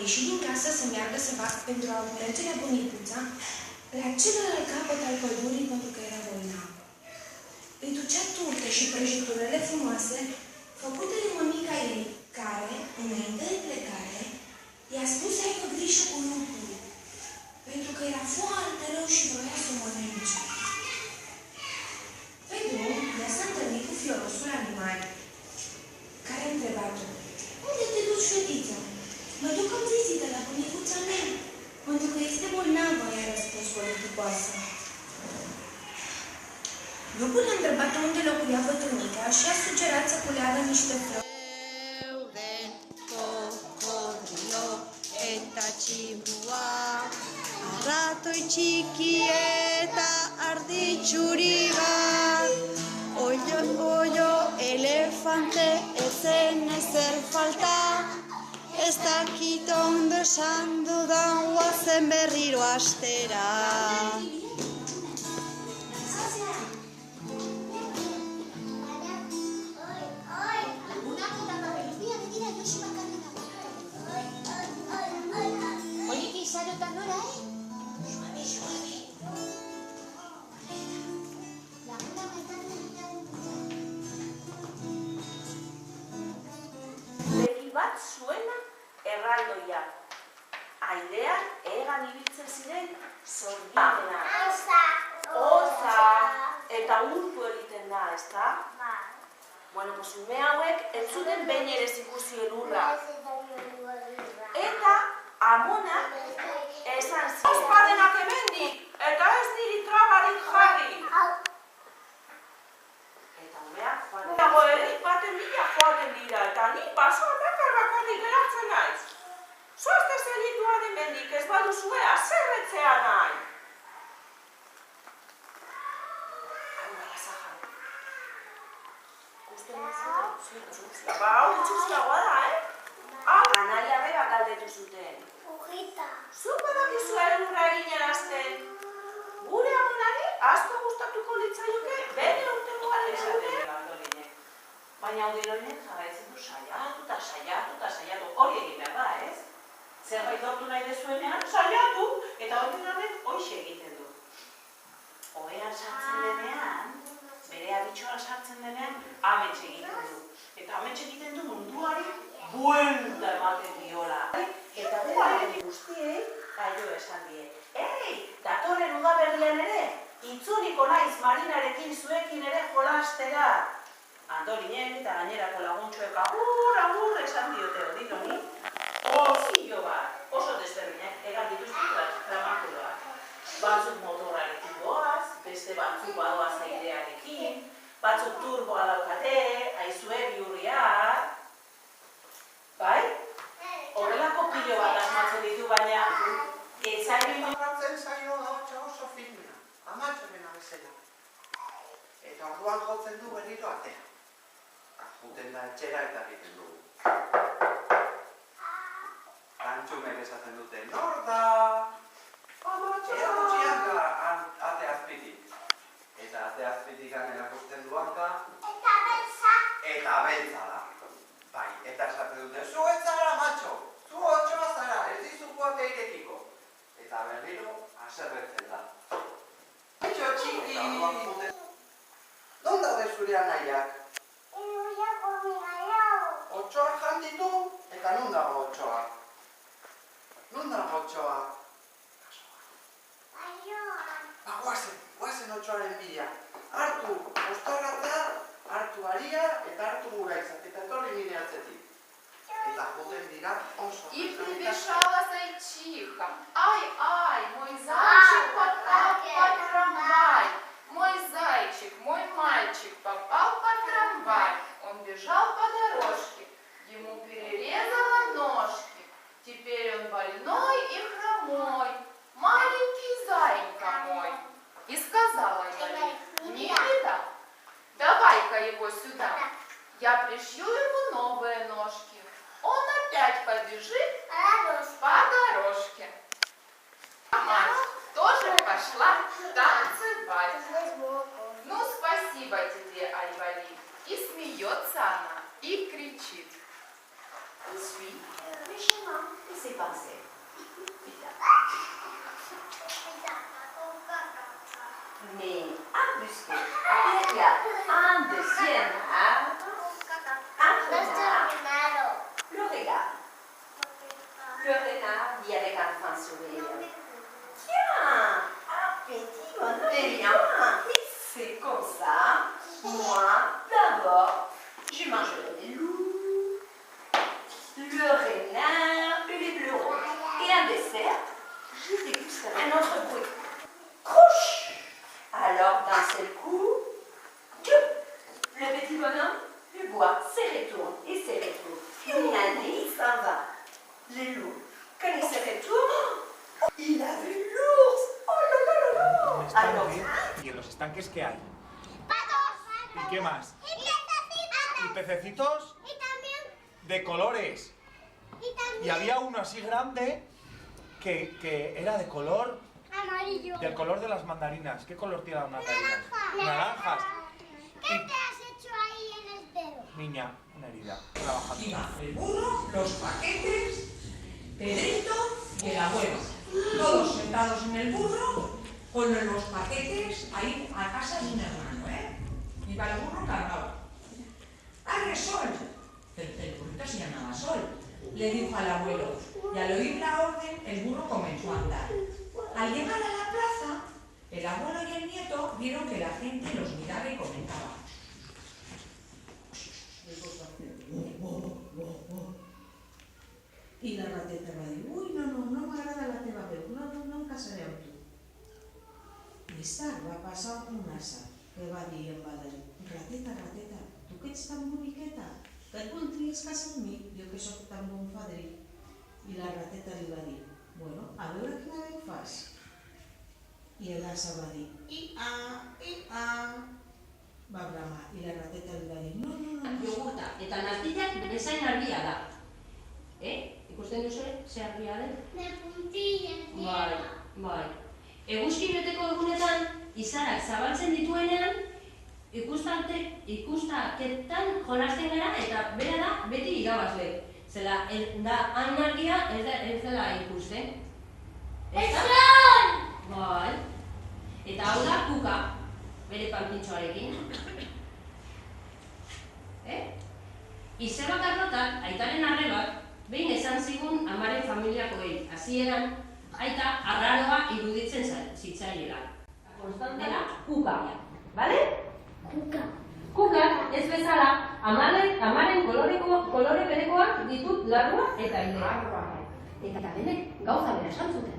ieșit din casă să meargă pentru a merge la bunicuța, la celălalt capăt al pădurii pentru că era bolnavă. Îi ducea turte și prăjiturele frumoase, făcute de mămica ei, care, înainte de plecare, i-a spus să aibă grijă cu lupul, pentru că era foarte rău și vroia să o mănânce. Pe drum, ea s-a întâlnit cu fiorosul animal, care a întrebat-o: unde te duci, fetiță? Mă duc în vizită la bunicuța mea, pentru că este bolnavă, i-a răspuns politicoasă. Lupul a întrebat unde locuia bătrânica și a sugerat să culeagă niște flori. Eta tximua, arratoi txiki eta arditxuri bat. Oio, elefante, ezen ezer falta. Ez dakit ondo esan dudan guazen berriro astera. Begi bat zuena erraldoia. Airean egan ibiltzen ziren zorgitena. Hotza eta urtu egiten da, ezta? Bueno, pues ume hauek ez zuten behin ere ikusi elurra. Eta amona esan ziren. Ospadenak hemendik, eta ez niri trabarik jarri. Eta umeak joan. Dago herri baten bila joaten dira, eta ni basoan bakarrik geratzen naiz. Zoazte segituan hemendik, ez baduzue haserretzea nahi. Ba, hau itxuslagoa da, Anaia beba galdetu zuten. Zuk badakizu elurra eginen hasten. Gure amonari asko gustatuko litzaioke bere urtekoaren esaten. Baina Odiloniek jarraitzen du saiatu. Hori egin behar da, ez? Zerbait lortu nahi dezuenean, saiatu, eta Odiloniek hoxe egiten du. Ohean sartzen denean, bere abitxoa sartzen denean, amets egiten du. Eta amets egiten du munduari buelta ematen diola. Eta bere guztiei, aio esan die. Ei, datorren udaberrian ere, itzuliko naiz Marinarekin zuekin ere jolastera. Andolinen eta gainerako laguntxoek agur esan diote Odiloni. Ozillo bat, oso desberdinak, egan dituzte tramankuloak. Batzuk motorrarekin goaz, beste batzuk badoaz airearekin, batzuk turboa daukate, aizue bihurriak. Bai? Horrelako pilo bat asmatzen ditu, baina ezaino Horratzen zaio ahotsa oso filmea, amatxorena bezala. Eta orduan jotzen du berriro atea. Juten da etxera eta egiten dugu. Tantxumek esaten dute, nor da? Erakutxian da ate azpitik. Eta ate azpitik erakusten du hanka. Eta beltza da. Bai, eta esaten dute, zu ez zara matxo, zu otxoa zara, ez dizuko ate irekiko. Eta berriro, haserretzen da. Etxo txiki! Non daude zure anaiak? Otxoa janditu, eta non dago otxoa? Non dago otxoa? Ba, guazen otxoaren bila. Hartu ostarratza, hartu aria, eta hartu guraitzak, eta etorri nire atzetik. Eta joten dira oso. И прибежала зайчиха. Ай, мой зайчик попал под трамвай. Мой зайчик, мой мальчик попал под трамвай. Он бежал по дорожке, ему перерезала ножки. Теперь он больной и хромой, маленький зайка мой. И сказала я ей: не беда, давай-ка его сюда, я пришью ему новые ножки. Он опять побежит по дорожке. Мать тоже пошла танцевать. Ну, спасибо тебе, Айвали. И смеется она, и кричит. Je suis méchamment, et c'est penser. Mais un busquet, il y a un deuxième arbre, un renard, le regarde. Le renard dit avec un fin sourire. Tiens, un petit bonhomme. Eh bien, c'est comme ça. Moi, d'abord, je mangerai les loups, le renard et les bleuets. Et un dessert, je dégusterai un autre bruit. Crouche! Alors, d'un seul coup, le petit bonhomme le boit, se retourne et se retourne. Une année, il s'en va. Le loup, quand il se retourne, il a vu l'ours. Oh là là là là. Alors, ¿Y en los estanques qué hay? Patos. ¿Y qué más? Y piececitos. ¿Y pececitos? Y también. De colores. Y también. Y había uno así grande que era de color, Amarillo. del color de las mandarinas. ¿Qué color tiene las mandarinas? Naranja. Naranjas. ¿Qué te has hecho ahí en el dedo? Niña, una herida. Trabajando. Iba el burro, los paquetes, Pedrito y el abuelo. Todos sentados en el burro, con los paquetes a ir a casa de un hermano, ¿eh? Iba el burro cargado. ¡Arre, Sol! El burrito se llamaba Sol. Le dijo al abuelo, y al oír la orden, el burro comenzó a andar. Al llegar a la plaza, el abuelo y el nieto vieron que la gente los miraba y comentaba. I la rateta va dir, ui, no m'agrada la teva veu, no em casaré amb tu. Més tard va passar un ase que va dir en Badalí, rateta, tu que ets tan boniqueta, que et voldries casar amb mi, jo que sóc tan bon fadrí. I la rateta li va dir, bueno, a veure quina veu fas. I l'ase va dir, i-a, va bramar. I la rateta li va dir, no. Jogurta eta natillak bezain argia da. Ikusten duzu ze argia den? De puntilla. Bai. Eguzki beteko egunetan, izarak zabaltzen dituenean, ikustaketan jolasten gara eta bera da beti irabazle. Zela, da hain argia ez dela ikusten. ¡Esan! Bai. Eta hau da kuka, bere panpintxoarekin. Izeba Karlotak, aitaren arrebak, behin esan zigun amaren familiakoei. Hasieran, aita arraroa iruditzen zitzaiela. Dela, kuka, bale? Kuka, ez bezala, amaren kolore berekoak ditut larrua eta ilea. Eta denek gauza bera esan zuten.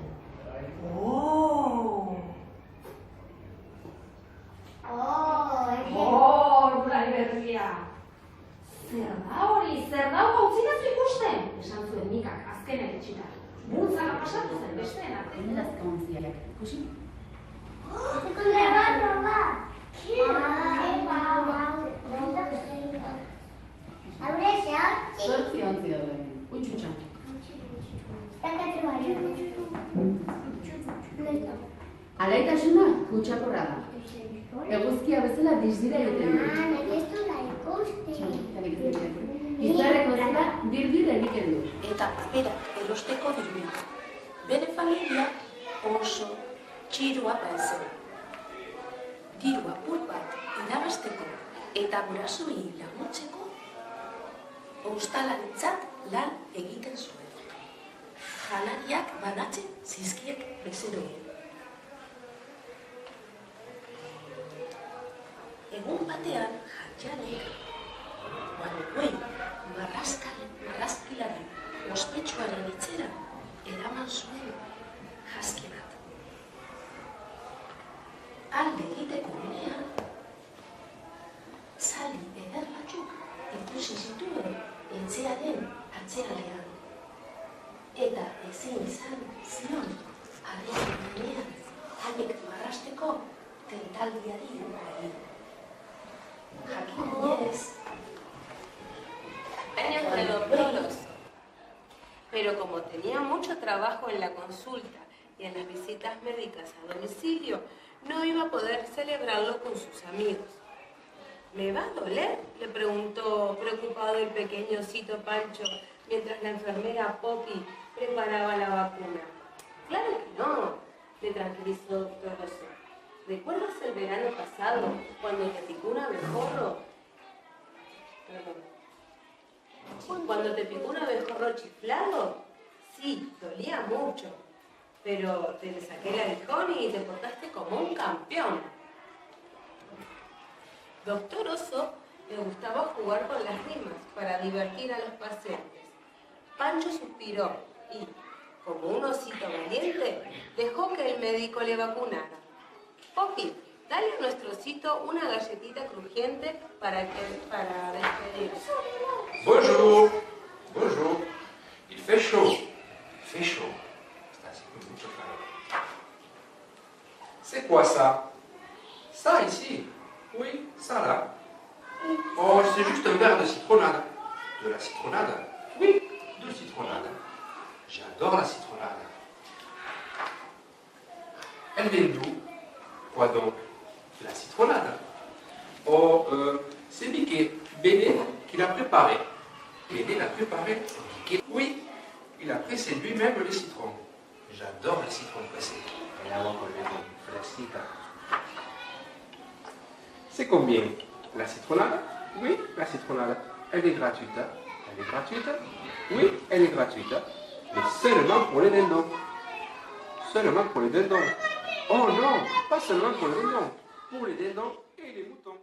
Urlari berria. Zer da utzi nazu ikusten? Esan zuen Mikak azkenek etxita. Bultzara pasatu zen besteen arte. Endazka ontziak, ikusi? Zortzi ontzi dauden, utxutxan. Alaitasuna kutsakorra da. Eguzkia bezala dizdira egiten du. Izarreko zela dirdir egiten du. Eta papera erosteko dirua. Bere familia oso txirua zen. Diru apur bat irabazteko eta gurasoei laguntzeko ostalaritzat lan egiten zuen. Jalariak banatzen zizkiek bezeroen. Egun batean jantzanek Guanekuen marrazkilaren ospetsuaren etxera eraman zuen jaski bat. Alde egiteko unean, zali eder batzuk ikusi zituen etxearen atzealdean. Eta ezin izan zion haren unean haiek marrazteko tentaldiari egin. Jakin dinez, años de los loros. Pero como tenía mucho trabajo en la consulta y en las visitas médicas a domicilio, no iba a poder celebrarlo con sus amigos. ¿Me va a doler?, le preguntó preocupado el pequeño osito Pancho mientras la enfermera Poppy preparaba la vacuna. Claro que no, le tranquilizó Doctor Oso. ¿Recuerdas el verano pasado cuando te picó un abejorro? Perdón. ¿Cuando te picó un abejorro chiflado? Sí, dolía mucho. Pero te le saqué el aguijón y te portaste como un campeón. Doctor Oso le gustaba jugar con las rimas para divertir a los pacientes. Pancho suspiró y, como un osito valiente, dejó que el médico le vacunara. Poppy, dale a nuestro osito una galletita crujiente para despedirse. Bonjour, bonjour. Il fait chaud, il fait chaud. Está haciendo mucho calor. C'est quoi ça? Ça ici? Oui, ça là. Oh, c'est juste un verre de citronnade. De la citronnade? Oui, de citronnade. J'adore la citronnade. Elle vient d'où? Quoi donc? La citronnade. Oh, c'est Mickey, Béné, qui l'a préparée. Béné l'a préparée. Oui, il a pressé lui-même les citrons. J'adore les citrons pressés. Et agua con limón, fresquita. C'est combien? La citronnade? Oui, la citronnade. Elle est gratuite. Elle est gratuite? Oui, elle est gratuite. Mais seulement pour les dindons. Seulement pour les dindons. Oh non, pas seulement pour les dindons. Pour les dindons et les moutons.